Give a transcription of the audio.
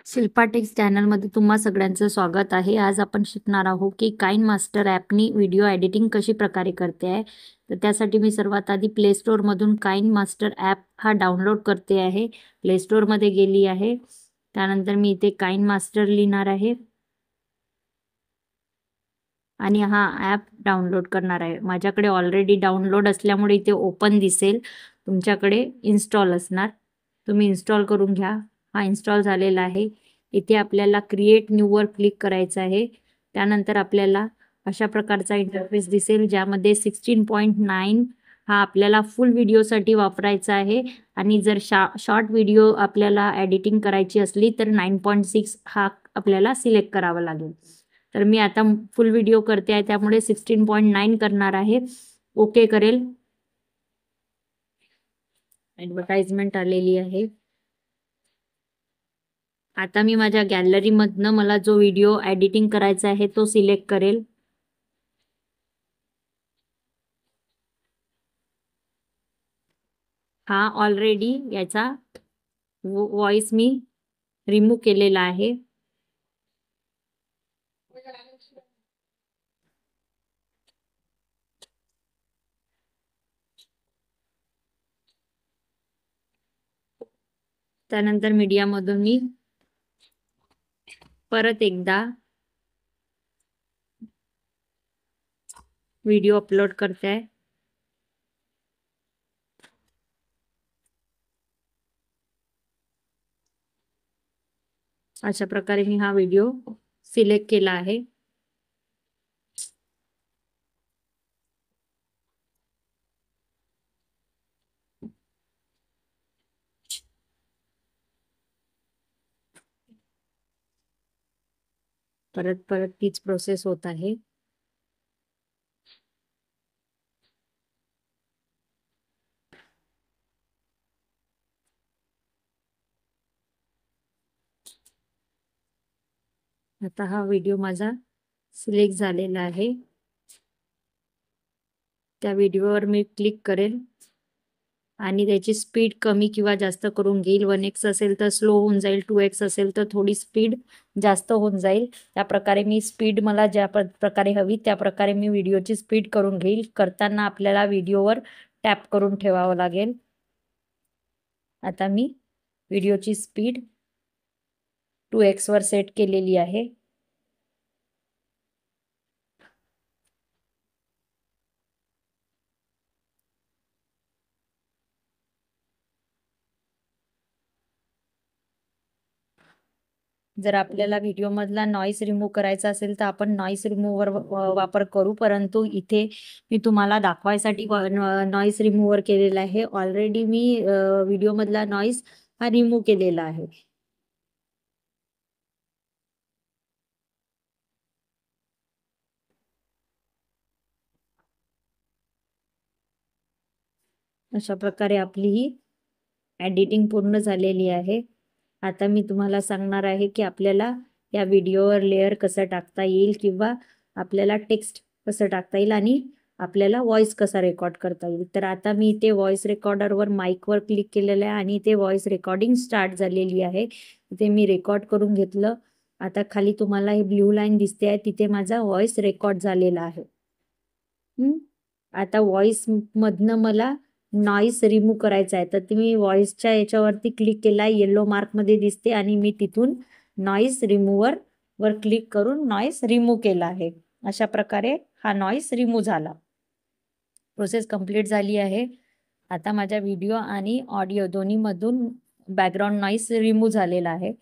Shilpa text चॅनलमध्ये तुम्हा सगळ्यांचं स्वागत आहे. आज आपण शिकणार आहोत की काइनमास्टर ॲपनी व्हिडिओ एडिटिंग कशी प्रकारे करते आहे. तर त्यासाठी मी सर्वात आधी प्ले स्टोअरमधून काइनमास्टर ॲप हा डाउनलोड करते आहे. प्ले स्टोअरमध्ये गेली आहे. त्यानंतर मी इथे काइनमास्टर लिहिणार आहे आणि हा ॲप डाउनलोड करणार आहे. माझ्याकडे ऑलरेडी डाउनलोड असल्यामुळे इथे ओपन दिसेल, तुमच्याकडे इन्स्टॉल असणार. तुम्ही इन्स्टॉल करून घ्या. हा इन्स्टॉल झालेला आहे. इथे आपल्याला क्रिएट न्यूवर क्लिक करायचं आहे. त्यानंतर आपल्याला अशा प्रकारचा इंटरफेस दिसेल, ज्यामध्ये 16.9 हा आपल्याला फुल व्हिडिओसाठी वापरायचा आहे आणि जर शॉर्ट व्हिडिओ आपल्याला एडिटिंग करायची असली तर 9.6 हा आपल्याला सिलेक्ट करावा लागेल. तर मी आता फुल व्हिडिओ करते आहे, त्यामुळे 16.9 करणार आहे. ओके करेल. ॲडव्हर्टाइजमेंट आलेली आहे. आता मी माझ्या गॅलरीमधनं मला जो व्हिडिओ एडिटिंग करायचा आहे तो सिलेक्ट करेल. हा ऑलरेडी याचा व्हॉइस मी रिमूव्ह केलेला आहे. त्यानंतर मीडियामधून मी परत एकदा व्हिडिओ अपलोड करते आहे. अशा प्रकारे मी हा व्हिडिओ सिलेक्ट केला आहे. परत तीच प्रोसेस होत आहे. आता हा व्हिडिओ माझा सिलेक्ट झालेला आहे. त्या व्हिडिओवर मी क्लिक करेल आणि त्याची स्पीड कमी किंवा जास्त करून घेईल. 1x असेल तर स्लो होऊन जाईल, 2x असेल तर थोडी स्पीड जास्त होऊन जाईल. त्या प्रकारे मी स्पीड मला ज्या प्रकारे हवी त्या प्रकारे मी व्हिडिओची स्पीड करून घेईल. करताना आपल्याला व्हिडिओवर टॅप करून ठेवावं लागेल. आता मी व्हिडिओची स्पीड 2x वर सेट केलेली आहे. जर आपल्याला व्हिडिओमधला नॉईस रिमूव्ह करायचा असेल तर आपण नॉईस रिमूव्हर वापर करू, परंतु इथे मी तुम्हाला दाखवायसाठी नॉईस रिमूव्हर केलेला आहे. ऑलरेडी मी व्हिडिओमधला नॉईस हा रिमूव्ह केलेला आहे. अशा प्रकारे आपली ही एडिटिंग पूर्ण झालेली आहे. आता मी तुम्हाला सांगणार आहे की आपल्याला या व्हिडिओवर लेअर कसं टाकता येईल किंवा आपल्याला टेक्स्ट कसं टाकता येईल आणि आपल्याला व्हॉइस कसा रेकॉर्ड करता येईल. तर आता मी इथे व्हॉइस रेकॉर्डरवर माईकवर क्लिक केलेलं आहे आणि इथे व्हॉइस रेकॉर्डिंग स्टार्ट झालेली आहे. इथे मी रेकॉर्ड करून घेतलं. आता खाली तुम्हाला ही ब्ल्यू लाईन दिसते आहे, तिथे माझा व्हॉइस रेकॉर्ड झालेला आहे. आता व्हॉइस मधनं मला नॉईस रिमूव्ह करायचा आहे, तर तुम्ही व्हॉइसच्या याच्यावरती क्लिक केला, येलो मार्कमध्ये दिसते आणि मी तिथून नॉईस रिमूव्हर वर क्लिक करून नॉईस रिमूव्ह केला आहे. अशा प्रकारे हा नॉईस रिमूव्ह झाला. प्रोसेस कंप्लीट झाली आहे. आता माझ्या व्हिडिओ आणि ऑडिओ दोन्हीमधून बॅकग्राऊंड नॉईस रिमूव्ह झालेला आहे.